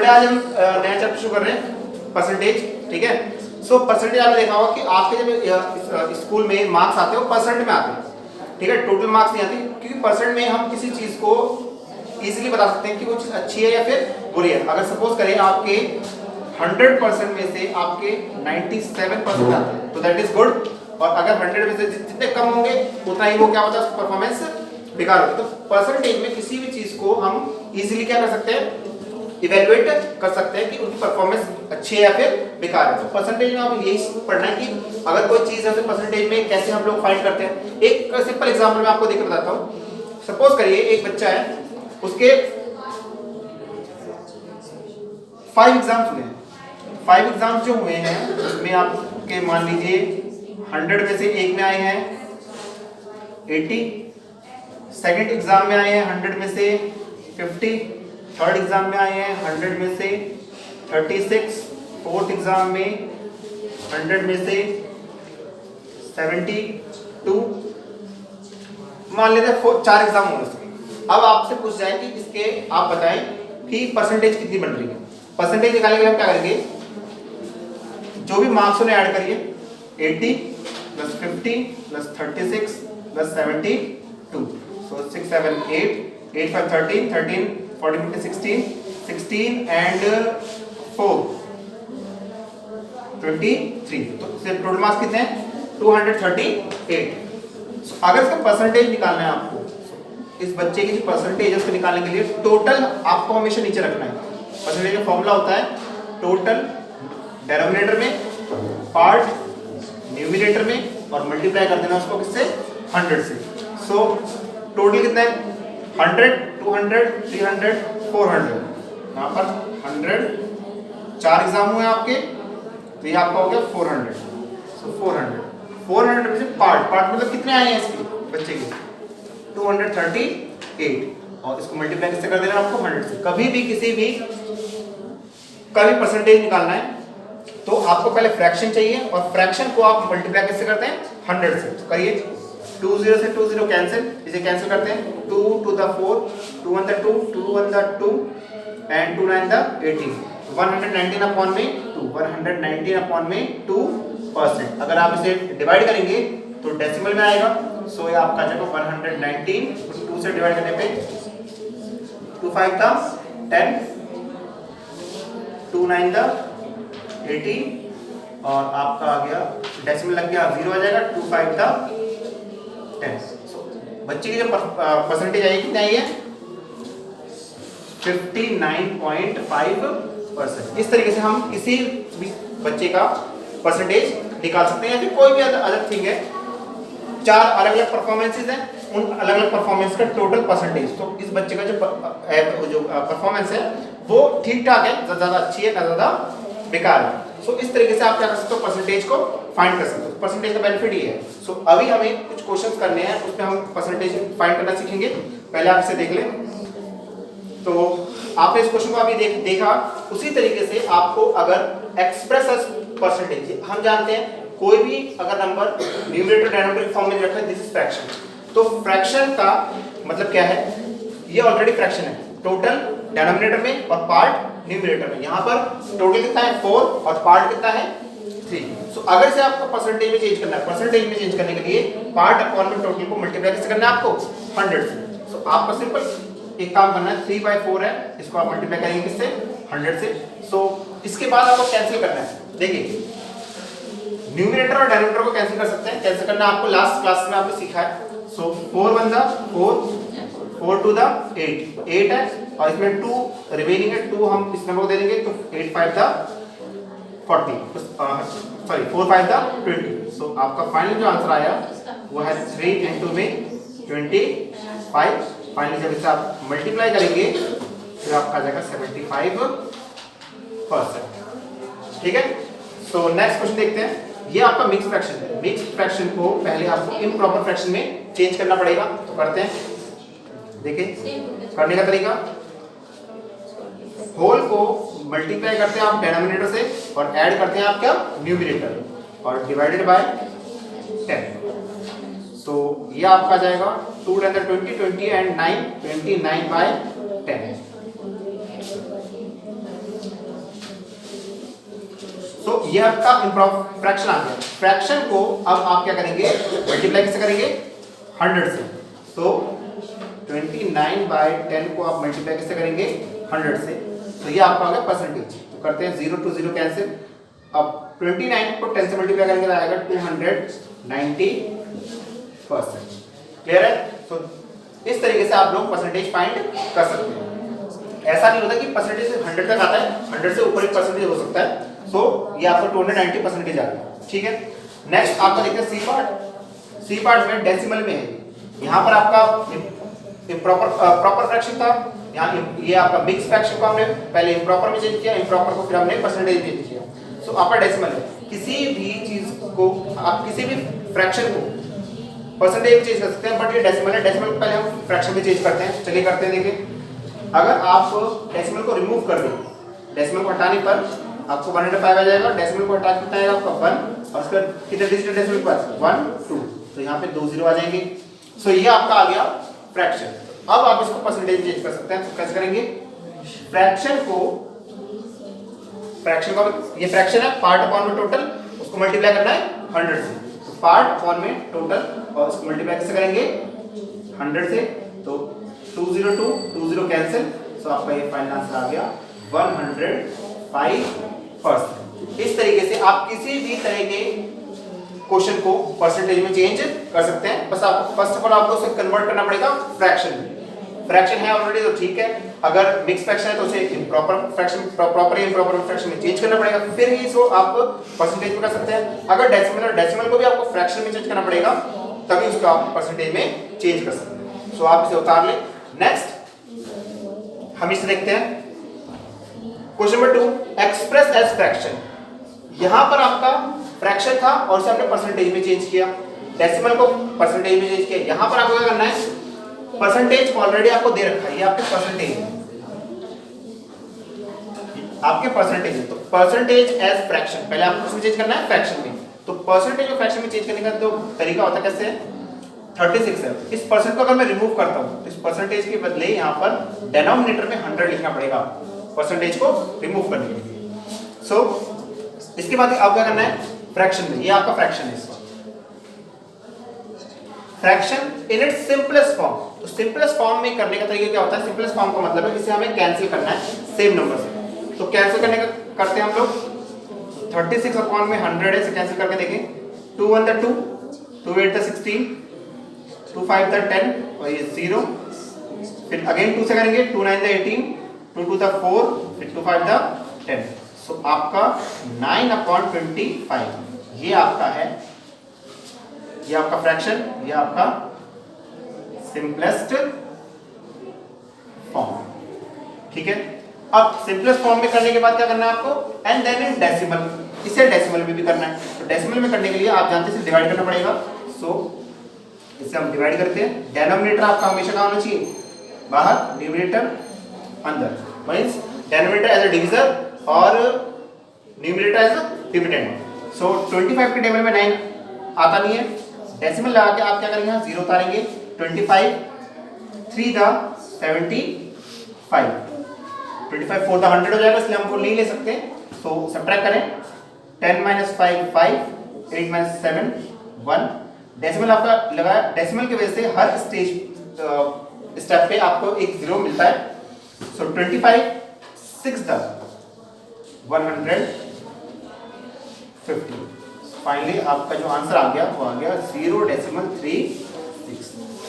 Student आज हम नया चैप्टर शुरू कर रहे हैं परसेंटेज। ठीक है, सो परसेंटेज आपने देखा होगा कि आपके जब स्कूल में मार्क्स आते हैं वो परसेंट में आते हैं। ठीक है, टोटल मार्क्स नहीं आते, क्योंकि परसेंट में हम किसी चीज को इजीली बता सकते हैं कि वो चीज अच्छी है या फिर बुरी है। अगर सपोज करें आपके 100% में से आपके 97% आते हैं तो दैट इज गुड, और अगर 100 में से जितने कम होंगे उतना ही वो क्या होता है, परफॉर्मेंस बेकार होता है। तो परसेंटेज में किसी भी चीज को हम इजीली क्या कर सकते हैं, इवैल्यूएट कर सकते हैं कि उनकी परफॉर्मेंस अच्छी है या फिर बेकार है। तो परसेंटेज में आप यही पढ़ना है कि अगर कोई चीज है तो परसेंटेज में कैसे हम लोग फाइंड करते हैं। एक सिंपल एग्जांपल मैं आपको देकर बताता हूँ। सपोज करिए एक बच्चा है, उसके 5 एग्जाम्स हुए हैं। 5 एग्जाम्स जो हुए हैं उसमें आपके मान लीजिए 100 में से एक में आए हैं 80, सेकंड एग्जाम में आए हैं 100 में से 50, थर्ड एग्जाम में आए हैं 100 में से 36, फोर्थ एग्जाम में 100 में से 72, मान लेते हैं 4 एग्जाम हुए उसके। अब आपसे पूछ जाए कि इसके आप बताएं कि परसेंटेज कितनी बन रही है। परसेंटेज निकालने के लिए हम क्या करेंगे, जो भी मार्क्स उन्हें ऐड करिए, 80 plus 50 plus 36 plus 72, so 6 7 8 8 5 13 13 40 50 16 16 and 4 23, तो टोटल मार्क्स कितने हैं 238। so, अगर इसका परसेंटेज निकालना है आपको, इस बच्चे की जो परसेंटेज है उसको निकालने के लिए टोटल आपको हमेशा नीचे रखना है। परसेंटेज का फॉर्मूला होता है टोटल डिनोमिनेटर में, पार्ट न्यूमरेटर में, और मल्टीप्लाई कर देना उसको किससे, 100 से। सो टोटल कितना है 100, 200, 300, 400। यहाँ पर 100, 4 एग्जाम हुए आपके, तो ये आपका हो गया 400। सो 400 में से पार्ट मतलब कितने आए हैं इसके बच्चे के, 238, और इसको मल्टीप्लाई किससे कर देना आपको, 100 से। कभी भी किसी भी परसेंटेज निकालना है तो आपको पहले फ्रैक्शन चाहिए, और फ्रैक्शन को आप मल्टीप्लाई किससे करते हैं, 100 से। तो करिए 2 0 से 2 0 कैंसिल, इसे कैंसिल करते हैं, 2 to the 4, 2 1 the 2, 2 1 the 2 and 2 9 the 18, 119 upon में 2, 119 अपॉन में 2%। अगर आप इसे डिवाइड करेंगे तो डेसिमल में आएगा, सो ये आपका आ जाएगा 119, 2 से डिवाइड करने पे 2 5 था 10, 2 9 था 80, और आपका आ गया डेसिमल लग गया 0 आ जाएगा, 2 5 था 10। बच्चे की जो परसेंटेज आई कितनी आई है, 59.5%। इस तरीके से हम किसी भी बच्चे का परसेंटेज निकाल सकते हैं, या फिर कोई भी अदर थिंग है। 4 अलग अलग परफॉर्मेंसेस हैं, उन अलग अलग परफॉर्मेंस का टोटल परसेंटेज। तो इस बच्चे का जो परफॉर्मेंस है वो ठीक ठाक है, ज्यादा अच्छी है ना ज्यादा बेकार है। सो इस तरीके से आप क्या कर सकते हो, परसेंटेज को फाइंड कर सकते हो। परसेंटेज का बेनिफिट ये है। सो अभी हमें कुछ क्वेश्चंस करने हैं, उसमें हम परसेंटेज फाइंड करना सीखेंगे। पहले आप इसे देख लें। तो आपने इस क्वेश्चन को अभी देखा, उसी तरीके से आपको अगर एक्सप्रेस एज परसेंटेज, हम जानते हैं कोई भी अगर नंबर न्यूमरेटर डिनोमिनेटर फॉर्म में रखा है, दिस इज फ्रैक्शन। तो फ्रैक्शन का मतलब क्या है, ये ऑलरेडी फ्रैक्शन है, टोटल डिनोमिनेटर में और पार्ट न्यूमरेटर में। यहाँ पर टोटल कितना है 4 और पार्ट कितना है 3। सो अगर से आपको परसेंटेज में चेंज करना है, परसेंटेज में चेंज करने के लिए पार्ट अपॉन में टोटल को मल्टीप्लाई कैसे करना है आपको, 100 से। सो आपको सिंपल एक काम करना है, 3/4 है, इसको आप मल्टीप्लाई करेंगे किससे, 100 से। सो इसके बाद आपको कैंसिल करना है। देखिए न्यूमरेटर और डिनोमिनेटर को कैंसिल कर सकते हैं, कैंसिल करना आपको लास्ट क्लास में आपने सीखा है। सो 4 1 द 4, 4 2 द 8 है, और इसमें 2 रिमेनिंग है, 2 हम इस नंबर को दे देंगे, तो 8 5 द 40, सॉरी 4 5 द 20। सो आपका फाइनल जो आंसर आया वो है 3 into में 25। फाइनली जब इसे आप मल्टीप्लाई करेंगे फिर आपका आ जाएगा 75%। ठीक है, सो नेक्स्ट क्वेश्चन देखते हैं। ये आपका मिक्स फ्रैक्शन है। मिक्स फ्रैक्शन को पहले आपको इम्प्रॉपर फ्रैक्शन में चेंज करना पड़ेगा, तो करते हैं। देखिए करने का तरीका, होल को मल्टीप्लाई करते हैं आप डिनोमिनेटर से और ऐड करते हैं आप क्या, न्यूमरेटर, और डिवाइडेड बाय 10। सो ये आपका जाएगा 2 10 20 20 एंड 9 29/10। सो ये आपका इम्प्रॉपर फ्रैक्शन आ गया। फ्रैक्शन को अब आप क्या करेंगे, मल्टीप्लाई कैसे करेंगे, 100 से। तो 29/10 को आप मल्टीप्लाई कैसे करेंगे, 100 से। तो ये आपका आ गया परसेंटेज। तो करते हैं 0 to 0 कैंसिल। अब 29 को 10 से मल्टीप्लाई करेंगे तो आएगा 290%। क्लियर है? तो इस तरीके से आप लोग परसेंटेज फाइंड कर सकते हैं। ऐसा नहीं होता कि परसेंटेज 100 तक आता है, 100 से ऊपर एक परसेंटेज हो सकता है। तो ये आपका 290% आ गया। ठीक है, नेक्स्ट आपका देखते हैं सी पार्ट। सी पार्ट में डेसिमल में है। यहाँ पर आपका प्रॉपर फ्रैक्शन था, यहाँ ये आपका मिक्स फ्रैक्शन को हमने पहले इम्प्रॉपर में चेंज किया, इम्प्रॉपर को फिर हमने परसेंटेज में चेंज किया। सो आपका डेसिमल है। किसी भी चीज को आप किसी भी फ्रैक्शन को परसेंटेज में चेंज कर सकते हैं, बट ये डेसिमल है। डेसिमल को पहले हम फ्रैक्शन में चेंज करते हैं। चलिए करते हैं, देखिए अगर आप डेसिमल को रिमूव कर दें, डेसिमल को हटाने पर आपको 105 आ जाएगा। डेसिमल को हटा के कितना आएगा आपका 1, और उसका कितने डिजिट डेसिमल के पास 1 2, तो यहाँ पे 2 0 आ जाएंगे। सो ये आपका आ गया फ्रैक्शन। अब आप इसको परसेंटेज में चेंज कर सकते हैं। तो कैसे करेंगे, फ्रैक्शन को ये फ्रैक्शन है, पार्ट अपॉन में टोटल, उसको मल्टीप्लाई करना है 100 से। तो पार्ट अपॉन में टोटल और उसको मल्टीप्लाई कैसे करेंगे, 100 से। तो 202 20 कैंसिल। सो आपका ये फाइनल आंसर आ गया 105%। इस तरीके से आप किसी भी तरह के क्वेश्चन को परसेंटेज में चेंज कर सकते हैं। बस आपको फर्स्ट ऑफ ऑल आपको उसे कन्वर्ट करना पड़ेगा फ्रैक्शन में। फ्रैक्शन है ऑलरेडी तो ठीक है, अगर मिक्स फ्रैक्शन है तो उसे improper fraction proper improper fraction में चेंज करना पड़ेगा, फिर ही इसको आप परसेंटेज में कर सकते हैं। अगर डेसिमल और डेसिमल को भी आपको फ्रैक्शन में चेंज करना पड़ेगा, तभी उसको आप परसेंटेज में चेंज कर सकते हैं। सो आप इसे उतार लें। नेक्स्ट हम इसे देखते हैं, question number 2, express as fraction. यहां पर आपका फ्रैक्शन था और इसे हमने परसेंटेज में चेंज किया, डेसिमल को परसेंटेज में चेंज किया। यहां पर आपको क्या करना है, परसेंटेज ऑलरेडी आपको दे रखा है, ये आपके परसेंटेज है, आपके परसेंटेज है। तो परसेंटेज एज फ्रैक्शन पहले आपको उसमें चेंज करना है फ्रैक्शन में। तो परसेंटेज और फ्रैक्शन में चेंज करने का तो तरीका होता है कैसे, 36 है। इस परसेंट को अगर मैं रिमूव करता हूं तो इस परसेंटेज के बदले यहां पर डिनोमिनेटर में 100 लिखना पड़ेगा परसेंटेज को रिमूव करने के लिए। सो इसके बाद आपको क्या करना है, फ्रैक्शन में, ये आपका फ्रैक्शन है। Fraction in its simplest form. तो सिंपलेस्ट फॉर्म में करने का तरीका क्या होता है, सिंपलेस्ट फॉर्म का मतलब है इसे हमें कैंसिल करना है सेम नंबर से। तो कैंसिल करने का करते हैं हम लोग, 36 अपॉन में 100 है, इसे कैंसिल करके देखें। 2 1 2, 2 8 16, 2 5 10 और ये 0, फिर अगेन 2 से करेंगे, 2 9 18, 2 2 4, फिर 2 5 10। सो आपका 9/25 ये आपका है, ये आपका फ्रैक्शन, ये आपका सिंपलेस्ट फॉर्म। ठीक है, अब सिंपलेस्ट फॉर्म में करने के बाद क्या करना है आपको, एंड देन इन डेसिमल, इसे डेसिमल में भी करना है। तो डेसिमल में करने के लिए आप जानते हैं डिवाइड करना पड़ेगा। सो इसे हम डिवाइड करते हैं। डिनोमिनेटर आपका हमेशा कहाँ होना चाहिए, बाहर, न्यूमरेटर अंदर। Means denominator as a divisor और numerator as a dividend. So 25 के टेबल में 9 आता नहीं है, डेसिमल लगा के आप क्या करेंगे, 0 उतारेंगे। 25 3 द 75, 25 4 द 100 हो जाएगा, इसलिए हम वो नहीं ले सकते। सो सब्ट्रैक्ट करें, 10 - 5 5, 8 - 7 1। डेसिमल आपका लगा, डेसिमल की वजह से हर स्टेप पे आपको एक 0 मिलता है। सो 25 6 द 150। फाइनली आपका जो आंसर आ गया वो आ गया 0.36।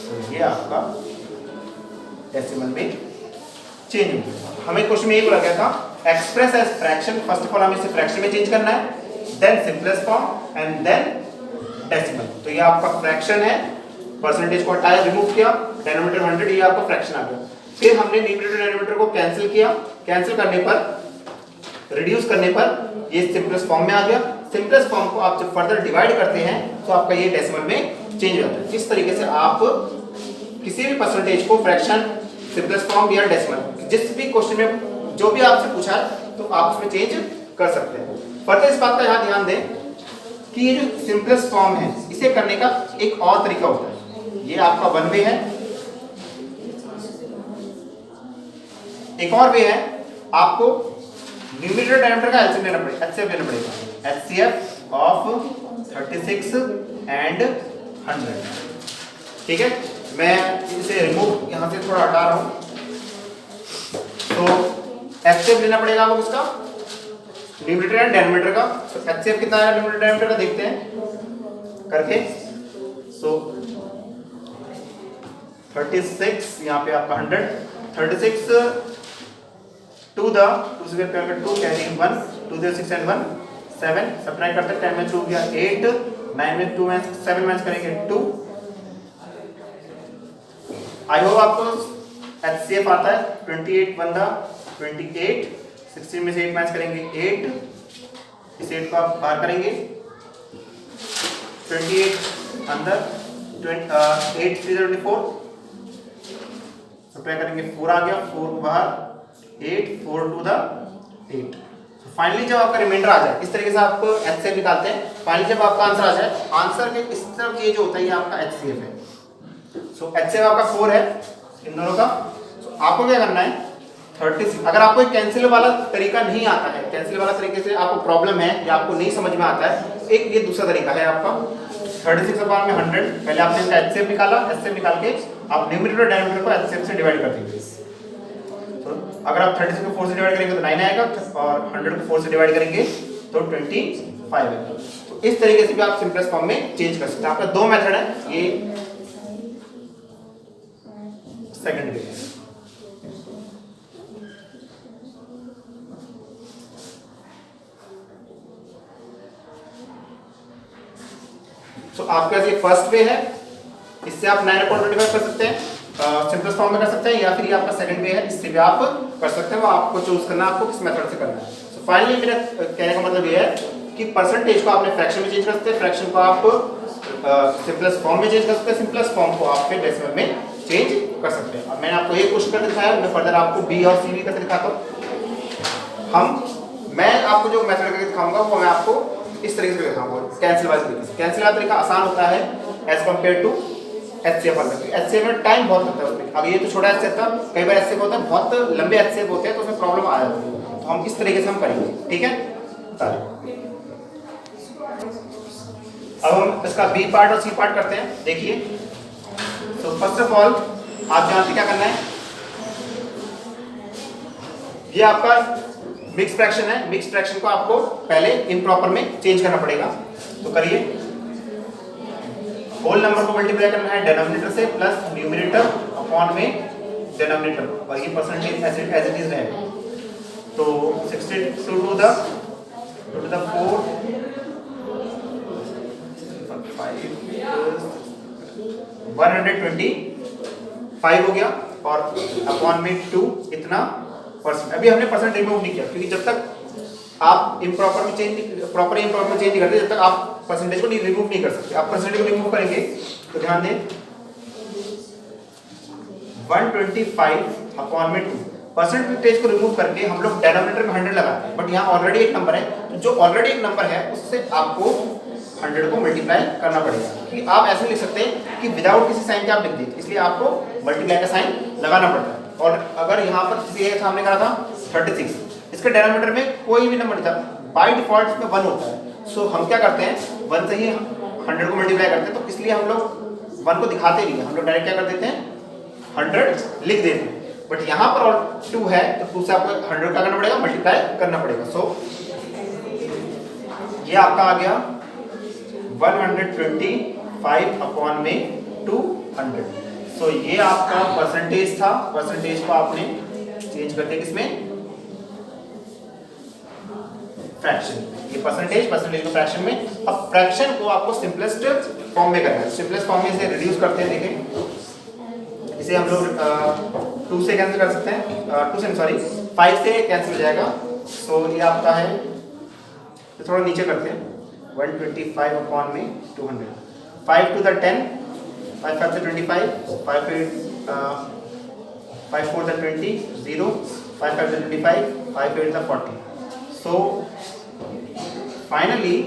तो ये आपका डेसिमल में चेंज हो गया। हमें क्वेश्चन में ये बोला गया था, express as fraction. First of all हमें इसे फ्रैक्शन में चेंज करना है, then simplest form and then decimal. तो ये आपका फ्रैक्शन है, परसेंटेज को हटाया, रिमूव किया, डिनोमिनेटर 100, ये आपका फ्रैक्शन आ गया। फिर हमने न्यूमरेटर डिनोमिनेटर को कैंसिल किया, कैंसिल करने पर, रिड्यूस करने पर ये सिंपलेस्ट फॉर्म में आ गया। सिंपलेस्ट फॉर्म को आप जब फर्दर डिवाइड करते हैं तो आपका ये डेसिमल में चेंज हो जाता है। इस तरीके से आप किसी भी परसेंटेज को फ्रैक्शन, सिंपलेस्ट फॉर्म या डेसिमल, जिस भी क्वेश्चन में जो भी आपसे पूछा है तो आप उसमें चेंज कर सकते हैं। फर्दर इस बात का यहाँ ध्यान दें कि ये जो सिंपलेस्ट फॉर्म है, इसे करने का एक और तरीका होता है। ये आपका वन वे है, एक और वे है, आपको न्यूमरेटर डायमीटर का एचसीएफ लेना पड़ेगा, एचसीएफ लेना पड़ेगा, एचसीएफ ऑफ 36 एंड 100। ठीक है, मैं इसे रिमूव यहाँ से थोड़ा हटा रहा हूँ। तो एचसीएफ लेना पड़ेगा आपको उसका, न्यूमरेटर एंड डायमीटर का। तो एचसीएफ कितना है न्यूमरेटर डायमीटर का, देखते हैं करके। सो 36 यहाँ पे आपका 100, 36 टू द 2 से करके 2 कैरी 1, 2 0 6 एंड 1 7, सब्ट्रैक्ट करते हैं, 10 में 2 गया 8, 9 में 2 में 7 माइनस करेंगे 2। आई होप आपको एचसीएफ आता है। 28 बंदा 28, 16 में से 8 माइनस करेंगे 8, इस 8 को आप बाहर करेंगे, 28 अंदर, 8 3 24, सब्ट्रैक्ट करेंगे 4 आ गया, 4 बाहर, 8 4 टू द 8। फाइनली जब आपका रिमाइंडर आ जाए, इस तरीके से आप एचसीएफ निकालते हैं। फाइनली जब आपका आंसर आ जाए, आंसर के इस तरफ ये जो होता है ये आपका एचसीएफ है। सो एचसीएफ आपका 4 है इन दोनों का। आपको क्या करना है 36, अगर आपको एक कैंसिल वाला तरीका नहीं आता है, कैंसिल वाला तरीके से आपको प्रॉब्लम है या आपको नहीं समझ में आता है, एक ये दूसरा तरीका है आपका 36 में 100। पहले आपने इसका एचसीएफ निकाला, एचसीएफ निकाल के आप न्यूमरेटर और डायमीटर को एचसीएफ से डिवाइड कर देंगे। तो अगर आप 36 को 4 से डिवाइड करेंगे तो 9 आएगा, और 100 को 4 से डिवाइड करेंगे तो 25 आएगा। तो इस तरीके से भी आप सिंपलेस्ट फॉर्म में चेंज कर सकते हैं। आपका दो मेथड है, ये सेकंड वे। तो आपका ये फर्स्ट वे है, इससे आप 9/25 कर सकते हैं, सिंपलेस्ट फॉर्म में कर सकते हैं, या फिर ये आपका सेकंड वे है, इससे भी आप कर सकते हैं। वो आपको चूज करना है, आपको किस मेथड से करना है। सो फाइनली मेरा कहने का मतलब ये है कि परसेंटेज को आपने फ्रैक्शन में चेंज कर सकते हैं, फ्रैक्शन को आप सिंपलेस्ट फॉर्म में चेंज कर सकते हैं, सिंपलेस्ट फॉर्म को आप फिर डेसिमल में चेंज कर सकते हैं। अब मैंने आपको ये क्वेश्चन करके दिखाया, मैं फर्दर आपको बी और सी भी करके दिखाता हूँ। मैं आपको जो मेथड करके दिखाऊंगा वो मैं आपको इस तरीके से दिखाऊंगा, कैंसिल वाले तरीके से। कैंसिल वाला तरीका आसान होता है एज कम्पेयर टू एचसीएफ वाला। एचसीएफ में टाइम बहुत लगता है उसमें। अब ये तो छोटा एचसीएफ था, कई बार एचसीएफ होता है बहुत लंबे एचसीएफ होते हैं, तो उसमें प्रॉब्लम आ जाती है। तो हम इस तरीके से हम करेंगे, ठीक है। अब हम इसका बी पार्ट और सी पार्ट करते हैं, देखिए। तो फर्स्ट ऑफ ऑल आप जानते क्या करना है, ये आपका मिक्स फ्रैक्शन है। मिक्स फ्रैक्शन को आपको पहले इम्प्रॉपर में चेंज करना पड़ेगा। तो करिए, होल नंबर को मल्टीप्लाई करना है डिनोमिनेटर से प्लस न्यूमरेटर अपॉन में डिनोमिनेटर, और ये परसेंटेज एज इट इज रहेगा। तो 62 टू द 4 125 हो गया, और अपॉन में 2 इतना परसेंट। अभी हमने परसेंट रिमूव नहीं किया, क्योंकि जब तक आप इम्प्रॉपर में चेंज नहीं करते, जब तक आप परसेंटेज को रिमूव नहीं कर सकते। आप परसेंटेज को रिमूव करेंगे तो ध्यान दें 125 अपॉन में 2। परसेंटेज को रिमूव करके हम लोग डिनोमिनेटर में 100 लगाते हैं, बट यहाँ ऑलरेडी एक नंबर है, तो जो ऑलरेडी एक नंबर है उससे आपको 100 को मल्टीप्लाई करना पड़ेगा। कि आप ऐसे लिख सकते हैं कि विदाउट किसी साइन के आप लिख देते, इसलिए आपको मल्टीप्लाई का साइन लगाना पड़ता है। और अगर यहाँ पर किसी के सामने करा था 36, इसके डिनोमिनेटर में कोई भी नंबर नहीं था, बाय डिफॉल्ट इसमें 1 होता है। सो हम क्या करते हैं 1 से ही 100 को मल्टीप्लाई करते हैं, तो इसलिए हम लोग 1 को दिखाते नहीं है, हम लोग डायरेक्ट क्या कर देते हैं 100 लिख देते हैं। बट यहाँ पर और 2 है, तो 2 से आपको 100 का करना पड़ेगा, मल्टीप्लाई करना पड़ेगा। सो ये आपका आ गया 125 अपॉन में 200। सो ये आपका परसेंटेज था। परसेंटेज को आपने चेंज कर दिया किसमें, फ्रैक्शन। ये परसेंटेज को फ्रैक्शन में। अब फ्रैक्शन को आपको सिंपलेस्ट फॉर्म में करना है। सिंपलेस्ट फॉर्म में इसे रिड्यूस करते हैं, देखें इसे हम लोग 2 से कैंसिल कर सकते हैं, 5 से कैंसिल हो जाएगा। सो ये आपका है, तो थोड़ा नीचे करते हैं 125 अपॉन में 200, 5 टू द 10, 5 5 से 25, 5 4 द 20, 0, 5 5 से 25, 5 8 द 40। सो फाइनली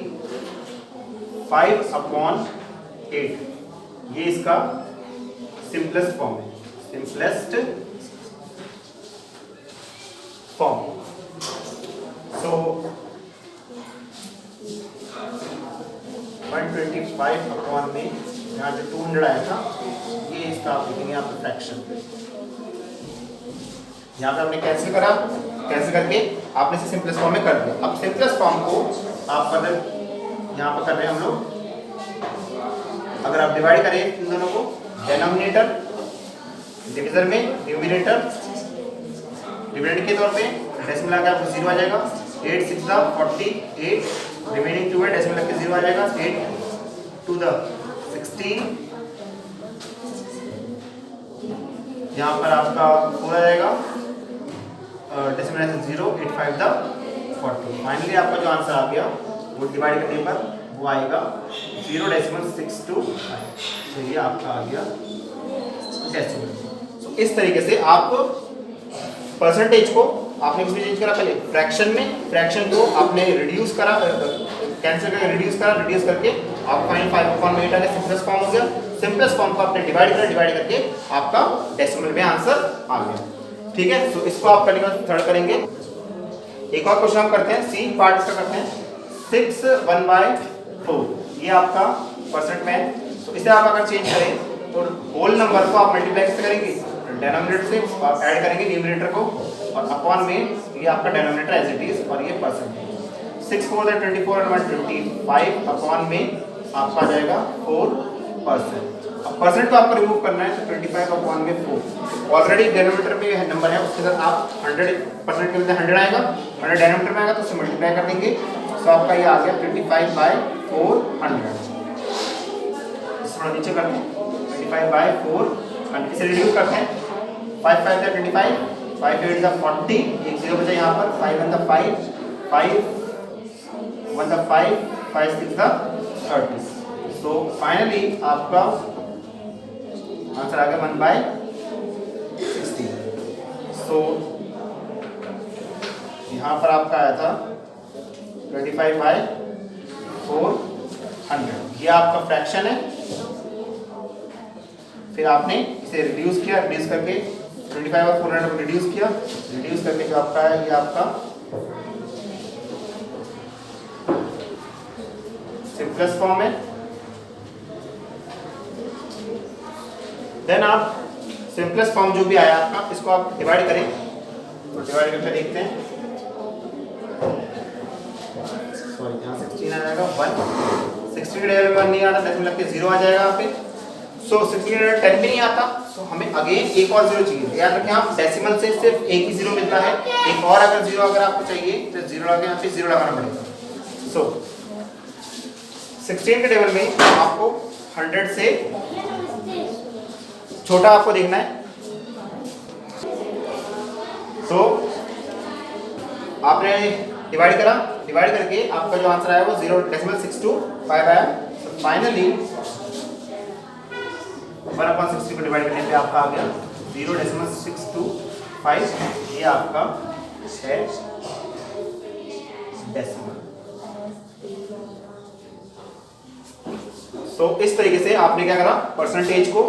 5 अपॉन 8, ये इसका सिंपलेस्ट फॉर्म है, सिंपलेस्ट फॉर्म। सो 125 अपॉन में यहाँ जो 200 आया था, ये इसका आप लिखेंगे यहाँ पे फ्रैक्शन। यहाँ पे आपने कैंसिल करा, कैंसिल करके आपने इसे सिंपलेस्ट फॉर्म में कर दिया। अब सिंपलेस्ट फॉर्म को आप अगर यहाँ पर कर रहे हैं हम लोग, अगर आप डिवाइड करें इन दोनों को, डिनोमिनेटर डिविजन में न्यूमरेटर डिविडेंड के तौर पे डेसिमल लगा आपको 0 आ जाएगा। 8 6 द 48, रिमेनिंग 2 है, डेसिमल लग के 0 आ जाएगा। 8 2 द 16, यहाँ पर आपका 4 आ जाएगा, डेसिमल 0, 8 5 द 40। फाइनली आपका जो आंसर आ गया वो डिवाइड करने पर वो आएगा 0.625। तो ये आपका आ गया डेसिमल। तो इस तरीके से आप परसेंटेज को आपने किसमें चेंज करा, पहले फ्रैक्शन में, फ्रैक्शन को आपने रिड्यूस करा, कैंसिल करके रिड्यूस करा, रिड्यूस करके आप फाइनल 5/8 आ गया, सिंपलेस्ट फॉर्म हो गया। सिंपलेस्ट फॉर्म को आपने डिवाइड करा, डिवाइड करके आपका डेसिमल में आंसर आ गया। ठीक है, तो इसको आप करने के बाद थर्ड करेंगे। एक और क्वेश्चन हम करते हैं, सी पार्ट इसका करते हैं। 6 1/4 ये आपका परसेंट में है। तो इसे आप अगर चेंज करें तो होल नंबर को आप मल्टीप्लाई कैसे करेंगे, डिनोमिनेटर से आप ऐड करेंगे न्यूमरेटर को, और अपॉन में ये आपका डिनोमिनेटर एज इट इज और ये परसेंट। 6 4 24 और 125 अपॉन में आपका आ जाएगा 4%। अब परसेंट तो आपको रिमूव करना है, तो 25 अपॉन में 4। ऑलरेडी डिनोमिनेटर में नंबर है, उसके साथ आप 100% के बदले 100 आएगा, 100 डिनोमिनेटर में आएगा तो उसे मल्टीप्लाई कर देंगे। तो आपका ये आ गया 25/400। थोड़ा नीचे करते हैं, 25/400 इसे रिड्यूस करते हैं। 5 5 = 25, 5 8 = 40, एक 0 बचा यहाँ पर, 5 1 = 5, 5 1 = 5, 5 6 = 30। सो फाइनली आपका आंसर आ गया 1/16। सो यहाँ पर आपका आया था 25/400, ये आपका फ्रैक्शन है। फिर आपने इसे रिड्यूस किया, रिड्यूस करके 25/400 को रिड्यूस किया, रिड्यूस करके जो आपका है ये आपका सिंपलेस्ट फॉर्म है। देन आप सिंपलेस्ट फॉर्म जो भी आया आपका, इसको आप डिवाइड करें, तो डिवाइड करके देखते हैं। सॉरी, यहाँ 16 आ जाएगा, 1 16 के डेसिमल 1 नहीं आता, डेसिमल लग के 0 आ जाएगा यहाँ पे। सो 16 में 10 भी नहीं आता, सो हमें अगेन एक और 0 चाहिए। याद रखें आप, डेसिमल से सिर्फ एक ही 0 मिलता है, एक और अगर 0 अगर आपको चाहिए तो 0 लगा के यहाँ पे 0 लगाना पड़ेगा। सो 16 के टेबल में आपको 100 से छोटा आपको देखना है। तो आपने डिवाइड करा, डिवाइड करके आपका जो आंसर आया वो 0.625 आया। तो फाइनली 1/60 को डिवाइड करने पे आपका आ गया 0.625। ये आपका है डेसिमल। तो इस तरीके से आपने क्या करा, परसेंटेज को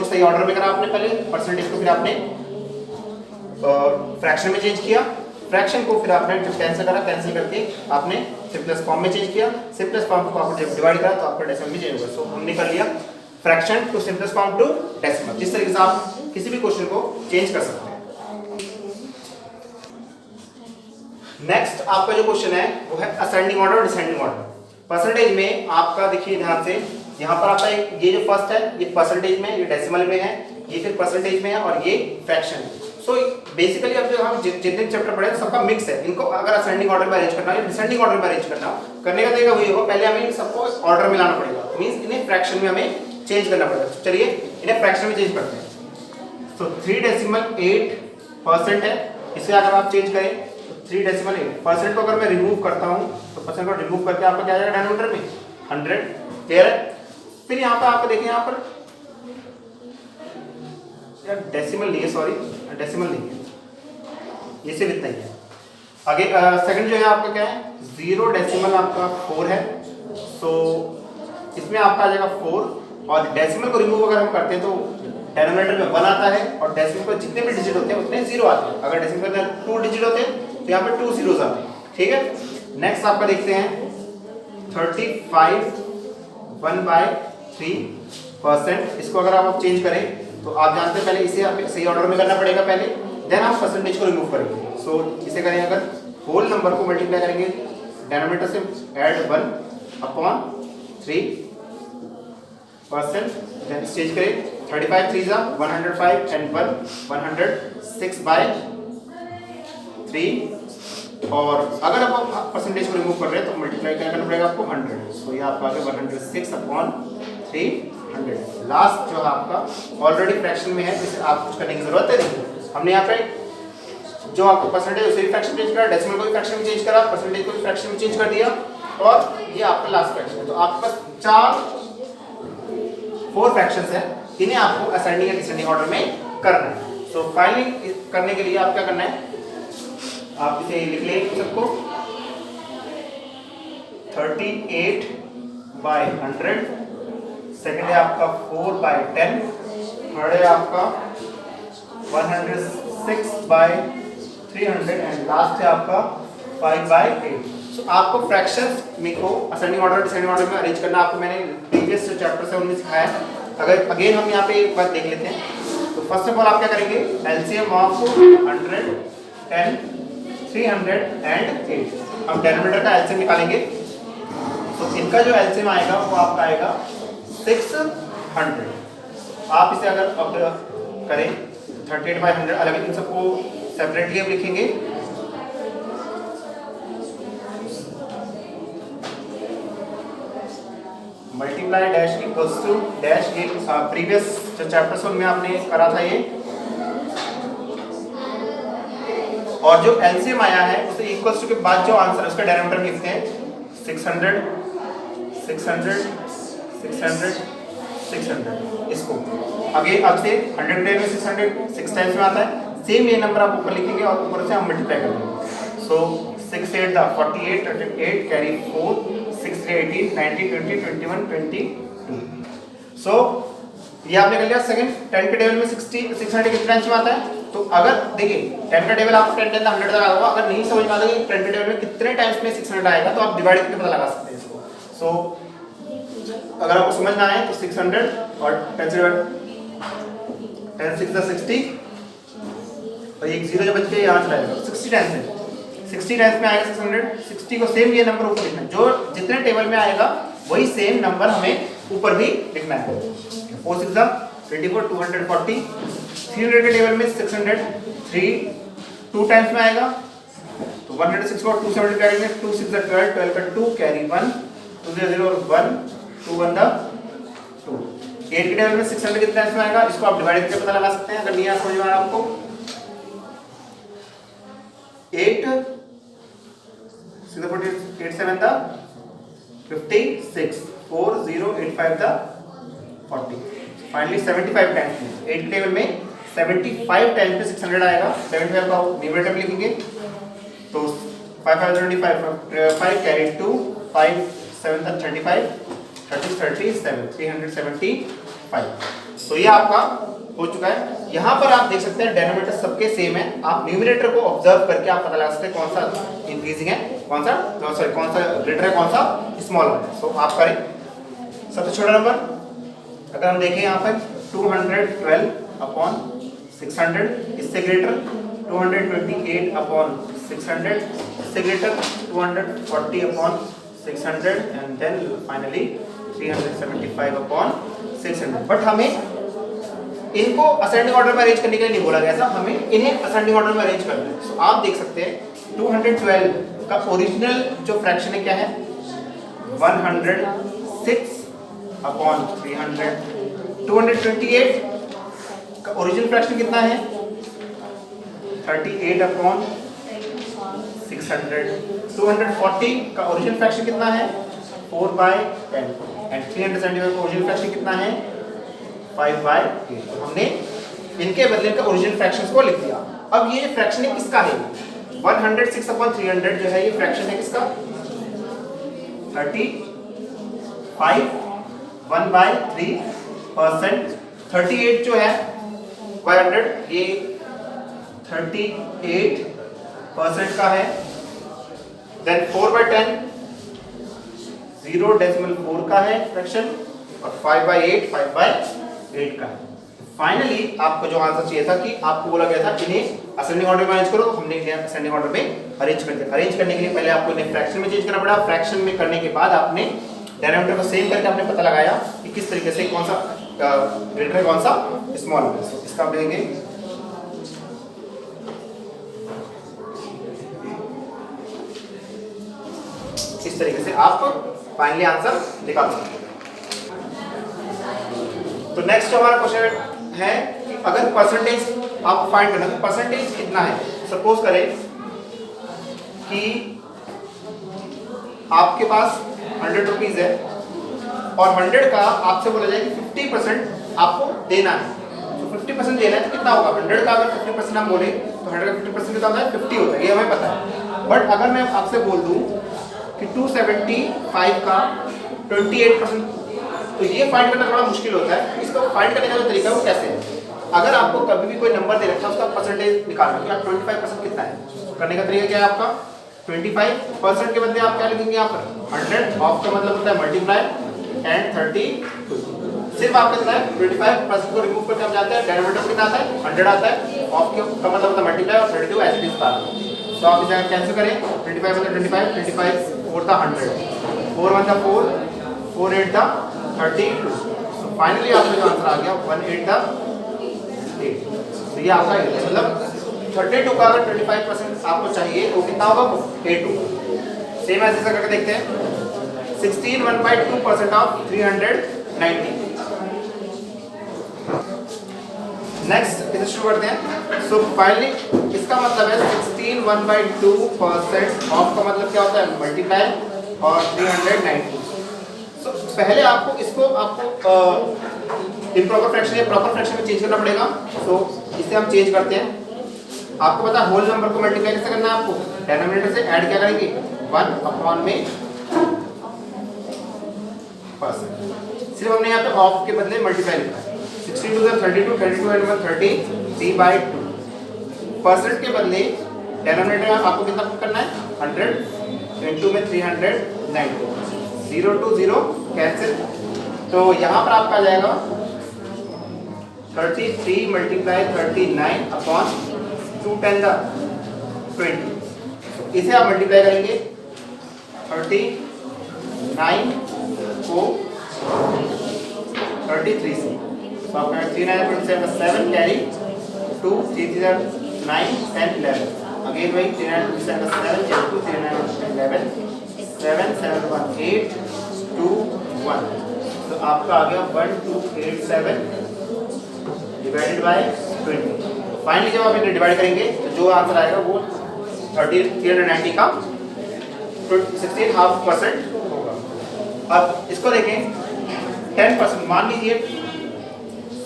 सही ऑर्डर में करा आपने, पहले परसेंटेज को फिर आपने फ्रैक्शन में चेंज किया, फ्रैक्शन को फिर आपने जब कैंसिल करा, कैंसिल करके आपने सिंपलेस्ट फॉर्म में चेंज किया, सिंपलेस्ट फॉर्म को आपने जब डिवाइड करा तो आपका डेसिमल में चेंज हुआ। सो हमने कर लिया fraction to simplest form to decimal. इस तरीके से आप किसी भी क्वेश्चन को चेंज कर सकते हैं। नेक्स्ट आपका जो क्वेश्चन है वो है असेंडिंग ऑर्डर और डिसेंडिंग ऑर्डर। परसेंटेज में आपका देखिए ध्यान से, यहाँ पर आपका ये जो फर्स्ट है ये परसेंटेज में, ये डेसिमल में है, ये फिर परसेंटेज में है और ये फ्रैक्शन। सो बेसिकली अब जो हम जितने चैप्टर पढ़े सबका मिक्स है। इनको अगर असेंडिंग ऑर्डर में अरेंज करना है, डिसेंडिंग ऑर्डर में अरेंज करना, करने का तरीका वही होगा, पहले हमें इन सबको ऑर्डर में लाना पड़ेगा, मींस इन्हें फ्रैक्शन में हमें चेंज करना पड़ेगा। तो चलिए इन्हें फ्रैक्शन में चेंज करते हैं। तो 3.8% है, इसे अगर आप चेंज करें तो 3.8% को अगर मैं रिमूव करता हूँ तो परसेंट को रिमूव करके आपका क्या आ जाएगा डिनोमिनेटर में 100। क्लियर है। फिर यहाँ पर आपको देखें, यहाँ पर डेसिमल नहीं है, सॉरी डेसिमल नहीं है, ये सिर्फ इतना ही है। आगे सेकंड जो है आपका क्या है, 0 आपका 4 है। सो इसमें आपका आ जाएगा 4 और डेसिमल को रिमूव अगर हम करते हैं तो डिनोमिनेटर में 1 आता है और डेसिमल पर जितने भी डिजिट होते हैं उतने 0 आते हैं। अगर डेसिमल के अंदर 2 डिजिट होते हैं तो तो यहाँ पे 2 zeros आते हैं, ठीक है। नेक्स्ट आपका देखते हैं 35 1/3%। इसको अगर आप चेंज करें तो आप जानते हैं पहले इसे आप सही ऑर्डर में करना पड़ेगा पहले, देन आप परसेंटेज को रिमूव करेंगे। सो इसे करें, अगर होल नंबर को मल्टीप्लाई करेंगे डिनोमिनेटर से ऐड 1/3%, देन चेंज करें 35 3 105 एंड 1 106/3। और अगर आप परसेंटेज को रिमूव कर रहे हैं तो मल्टीप्लाई क्या करना पड़ेगा आपको 100। सो ये आपका आ गया 106/300। लास्ट जो है आपका ऑलरेडी फ्रैक्शन में है, जिसे आप कुछ करने की जरूरत है नहीं। हमने यहाँ पे जो आपको परसेंटेज उसे भी फ्रैक्शन चेंज करा, डेसिमल को भी फ्रैक्शन में चेंज करा, परसेंटेज को भी फ्रैक्शन में चेंज कर दिया, और ये आपका लास्ट फ्रैक्शन है। तो आपके पास 4 फ्रैक्शंस हैं, इन्हें आपको असेंडिंग या डिसेंडिंग ऑर्डर में करना है। सो फाइनली करने के लिए आप क्या करना है, आप इसे लिख लें सबको 38/100, सेकंड है आपका 4/10, थर्ड है आपका 106/300 एंड लास्ट है आपका 5/8। सो आपको फ्रैक्शंस में को असेंडिंग ऑर्डर डिसेंडिंग ऑर्डर में अरेंज करना आपको मैंने प्रीवियस जो चैप्टर से उनमें सिखाया है। अगर अगेन हम यहाँ पे एक बार देख लेते हैं। तो फर्स्ट ऑफ ऑल आप क्या करेंगे, एलसीएम ऑफ 100 10 300 एंड 8। हम डिनोमिनेटर का एलसीएम निकालेंगे। तो इनका जो एलसीएम आएगा वो आपका आएगा 600। आप इसे अगर अब करें 38/100 अलग इन सबको सेपरेटली अब लिखेंगे। Multiply dash equals to dash, ये प्रीवियस जो चैप्टर्स में आपने करा था ये, और जो एलसीएम आया है उसे इक्वल्स टू के बाद जो आंसर है उसका डिनोमिनेटर लिखते हैं 600 600 600 600। इसको आगे अब से 100 में 600 6 टाइम्स में आता है, सेम ये नंबर आप ऊपर लिखेंगे और ऊपर से हम मल्टीप्लाई करेंगे। सो 6 8 48 8 कैरी 4 6 3 18 19 20 21 22। सो ये आपने कर लिया। सेकंड 10 के टेबल में 60 600 कितने टाइम्स में आता है, तो अगर देखिए 10 का टेबल आपको 10 10 100 तक आएगा। अगर नहीं समझ में आता कि 10 के टेबल में कितने टाइम्स में 600 आएगा तो आप डिवाइड करके पता लगा सकते हैं इसको। सो अगर आपको समझ ना आए तो 600 और 10 से 10 6 60 और एक जीरो जो बच गया यहाँ चला जाएगा 60 टाइम्स में 60 टाइम्स में आएगा 600। 60 को सेम ये नंबर ऊपर लिखना है, जो जितने टेबल में आएगा वही सेम नंबर हमें ऊपर भी लिखना है। 4 6 24 240। 300 के टेबल में 600 3 2 टाइम्स में आएगा तो 106 को 270 कैरी में 2 6 12 12 का 2 कैरी 1 2 0 और 1 2 1 2। 8 के टेबल में 600 कितने टाइम्स में आएगा, इसको आप डिवाइड करके पता लगा सकते हैं अगर नहीं आ समझ में आया आपको। 8 6 8 7 56 4 0 8 5 40। फाइनली 75 टाइम्स में 8 के टेबल में 75 टाइम्स में 600 आएगा। 75 का न्यूमरेटर में लिखेंगे तो 5 5 25 5 कैरी 2 5 7 35 30 37 375। तो ये आपका हो चुका है। यहाँ पर आप देख सकते हैं डिनोमिनेटर सबके सेम है। आप न्यूमरेटर को ऑब्जर्व करके आप पता लगा सकते हैं कौन सा इंक्रीजिंग है, कौन सा सॉरी कौन सा ग्रेटर है, कौन सा स्मॉल है। सो आप करें सबसे छोटा नंबर अगर हम देखें यहाँ पर 212/600, इससे ग्रेटर 228/600, इससे greater 240/600 and then finally 375/600। But हमें इनको असेंडिंग ऑर्डर में अरेंज करने के लिए नहीं बोला गया था, हमें इन्हें असेंडिंग ऑर्डर में अरेंज करना है। सो आप देख सकते हैं 212 का ओरिजिनल जो फ्रैक्शन है क्या है 106/300। 228 का ओरिजिनल फ्रैक्शन कितना है 38/600। 240 का ओरिजिनल फ्रैक्शन कितना है 4/10 एंड 375 का ओरिजिनल फ्रैक्शन कितना है 5/8। हमने इनके बदले का ओरिजिनल फ्रैक्शंस को लिख दिया। अब ये फ्रैक्शन है किसका है 106/300 जो है ये फ्रैक्शन है किसका 35 1/3%। 38 जो है 100 ये 38% परसेंट का है, देन 4/10 0.4 का है फ्रैक्शन, और 5/8 5/8 का है। फाइनली आपको जो आंसर चाहिए था कि आपको बोला गया था इन्हें असेंडिंग ऑर्डर में अरेंज करो, तो हमने इन्हें असेंडिंग ऑर्डर में अरेंज कर दिया। अरेंज करने के लिए पहले आपको इन्हें फ्रैक्शन में चेंज करना पड़ा, फ्रैक्शन में करने के बाद आपने डिनोमिनेटर को सेम करके आपने पता लगाया कि किस तरीके से कौन सा ग्रेटर है कौन सा स्मॉल है। इसका आप देखेंगे इस तरीके से आप फाइनली आंसर निकाल सकते हैं। तो नेक्स्ट हमारा क्वेश्चन है कि अगर परसेंटेज आप फाइंड करना, तो परसेंटेज कितना है। सपोज करें कि आपके पास 100 रुपीज है और 100 का आपसे बोला जाए कि 50% आपको देना है। तो 50% देना है तो कितना होगा, 100 का अगर 50% हम बोले तो 100 का 50% कितना होता है, 50 होता है, ये हमें पता है। बट अगर मैं आपसे बोल दूं कि 275 का 28%, तो ये फाइंड करना थोड़ा मुश्किल होता है। इसको फाइंड करने का जो तरीका है वो कैसे है, अगर आपको कभी भी कोई नंबर दे रखा है उसका परसेंटेज निकालना कि आप 25% कितना है, तो करने का तरीका क्या है आपका, 25% के बदले आप क्या लिखेंगे यहाँ पर 100, ऑफ का मतलब होता है मल्टीप्लाई एंड 32। सिर्फ आपका कितना है 25% को रिमूव करके हम जाते हैं, डेरिवेटिव कितना आता है 100 आता है, ऑफ का मतलब होता है मल्टीप्लाई और 32 ऐसे डिस्टा। तो आप इसे कैंसिल करें, 25 मतलब 25 4 था 100, 4 1 था 4, 4 8 था 32। सो फाइनली आपका जो आंसर आ गया 1 8 था 8। तो ये आपका मतलब 32 का अगर 25% आपको चाहिए तो कितना होगा 8 होगा। सेम ऐसे करके देखते हैं, 16 1/2% ऑफ 390। नेक्स्ट इसे शुरू करते हैं। सो फाइनली इसका मतलब है 16 1/2% ऑफ का मतलब क्या होता है मल्टीप्लाई और 390। सो पहले आपको इसको इम्प्रॉपर फ्रैक्शन या प्रॉपर फ्रैक्शन में चेंज करना पड़ेगा। सो इसे हम चेंज करते हैं। आपको पता है होल नंबर को मल्टीप्लाई कैसे करना है, आपको डिनोमिनेटर से ऐड क्या करेंगे 1 अपॉन में परसेंट। सिर्फ हमने यहाँ पे ऑफ के बदले मल्टीप्लाई लिखा है। 16 2 32, 32 and 1 30, 3/2। परसेंट के बदले डिनोमिनेटर आपको कितना पुट करना है 100 इनटू में 390, 0 to 0 कैंसिल। तो यहाँ पर आपका आ जाएगा 33 मल्टीप्लाई 39 अपॉन 2 10 20। इसे आप मल्टीप्लाई करेंगे 39 को 33 से, तो आपका 39 कैरी 2 3 9 10 11। अगेन वही 39 7 कैरी 2 39 11 7 7 1 8 2 1। तो आपका आ गया 1287 डिवाइडेड बाय 20। फाइनली जब आप इन्हें डिवाइड करेंगे तो जो आंसर आएगा वो 390 का 16.5% होगा। अब इसको देखें 10%, मान लीजिए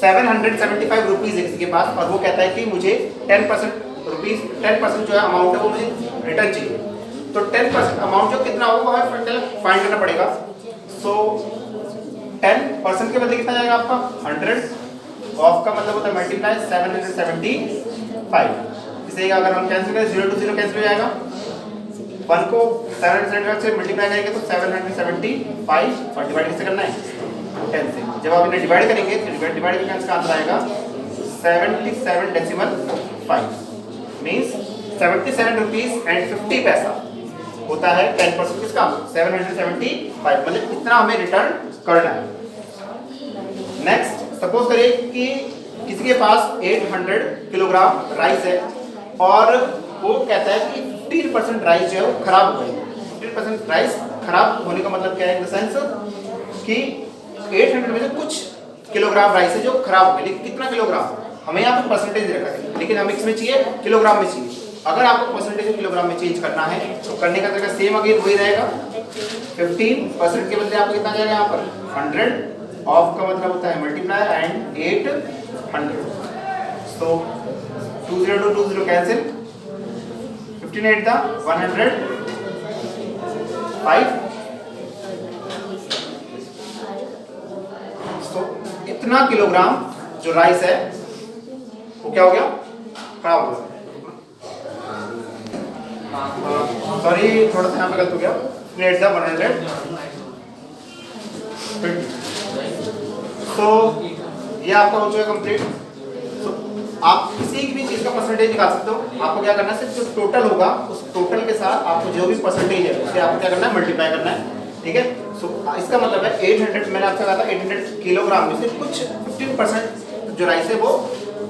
775 रुपीज है किसी के पास और वो कहता है कि मुझे 10% जो है अमाउंट है वो मुझे रिटर्न चाहिए। तो 10% अमाउंट जो कितना होगा वो फाइंड करना पड़ेगा। सो 10% के बदले कितना जाएगा आपका 100, ऑफ का मतलब होता है मल्टीप्लाई 775। इसे अगर हम कैंसिल करें 0 to 0 कैंसिल हो जाएगा, 1 को 775 से मल्टीप्लाई करेंगे तो 775 और डिवाइड कैसे करना है 10 से। जब आप इन्हें डिवाइड करेंगे तो डिवाइड करके इसका आंसर आएगा 77.5 मींस 77 रुपीस एंड 50 पैसा होता है 10% किसका 775, मतलब इतना हमें रिटर्न करना है। नेक्स्ट सपोज करिए कि किसी के पास 800 किलोग्राम राइस है और वो कहता है कि 15% राइस जो है वो खराब हो गई। 15% राइस खराब होने का मतलब क्या है, इन द सेंस कि 800 में से कुछ किलोग्राम राइस है जो खराब हो गई, लेकिन कितना किलोग्राम, हमें यहाँ पर परसेंटेज रखा है लेकिन हमें इसमें चाहिए किलोग्राम में चाहिए। अगर आपको परसेंटेज किलोग्राम में चेंज करना है तो करने का तरीका सेम अगेन वही रहेगा। 15% के बदले आपको कितना जाएगा यहाँ पर 100, ऑफ का मतलब होता है multiply and 800। So 20 to 20 cancel, 15 8 था 105। तो इतना किलोग्राम जो राइस है वो क्या हो गया, खराब हो गया। सॉरी थोड़ा सा यहाँ पे गलत हो गया, लेट द 100 तो ये आपका हो चुका कंप्लीट। तो आप किसी भी चीज का परसेंटेज निकाल सकते हो। आपको क्या करना है, सिर्फ जो टोटल होगा उस टोटल के साथ आपको जो भी परसेंटेज है उससे आपको क्या करना है, मल्टीप्लाई करना है, ठीक है। सो इसका मतलब है 800, मैंने आपसे कहा था 800 किलोग्राम में से कुछ 15% जो राइस है वो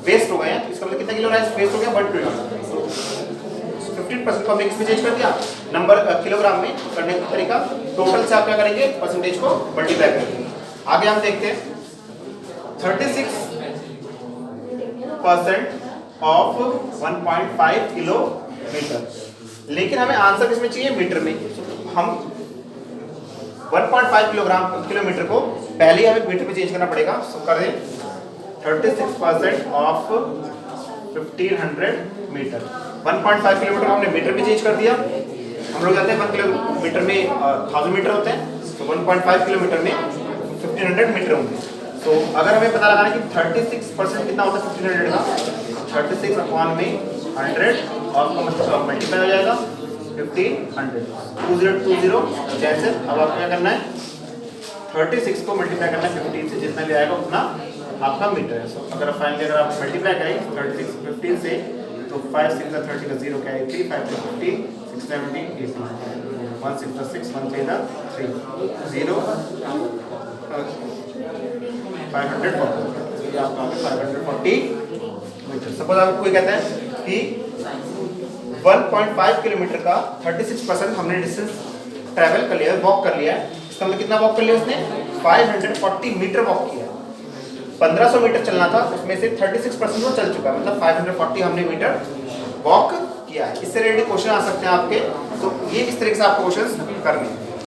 वेस्ट हो गए हैं। इसका मतलब कितना किलो राइस वेस्ट हो गया, 1 किलो। 15% को हमने किसमें चेंज कर दिया, नंबर किलोग्राम में करने का तरीका। टोटल से आप क्या करेंगे, परसेंटेज को मल्टीप्लाई करेंगे। आगे हम देखते हैं 36% ऑफ 1.5 किलोमीटर, लेकिन हमें आंसर किसमें चाहिए, मीटर में। हम 1.5 किलोमीटर को पहले ही हमें मीटर में चेंज करना पड़ेगा। सो कर दें 36% ऑफ 1500 मीटर। 1.5 किलोमीटर हमने मीटर में चेंज कर दिया। हम लोग जाते हैं 1 किलोमीटर में 1000 मीटर होते हैं, तो 1.5 किलोमीटर में 1500 मीटर होंगे। तो अगर हमें पता लगाना है कि 36% कितना होता है 1500 का, 36 अपॉन में 100 और मल्टीप्लाई हो जाएगा 1500, 2020 जैसे। अब आपको क्या करना है, 36 को मल्टीप्लाई करना है 15 से, जितना भी आएगा उतना आपका मीटर है। सो अगर फाइनली अगर आप मल्टीप्लाई करें 36 15 से, तो 5 6 30 का 0 क्या है 3, 5 15 6 17 18, 1 6 6 1 3 3 0 540, ये आपका 540 मीटर। सपोज आपको कोई कहता है कि 1.5 किलोमीटर का 36% हमने डिस्टेंस ट्रैवल कर लिया, वॉक कर लिया है। इसका मतलब कितना वॉक कर लिया उसने, 540 मीटर वॉक किया। 1500 मीटर चलना था, उसमें से 36% वो चल चुका है, मतलब 540 हमने मीटर वॉक किया है। इससे रिलेटेड क्वेश्चन आ सकते हैं आपके, तो ये इस तरीके से आपको क्वेश्चन करने हैं।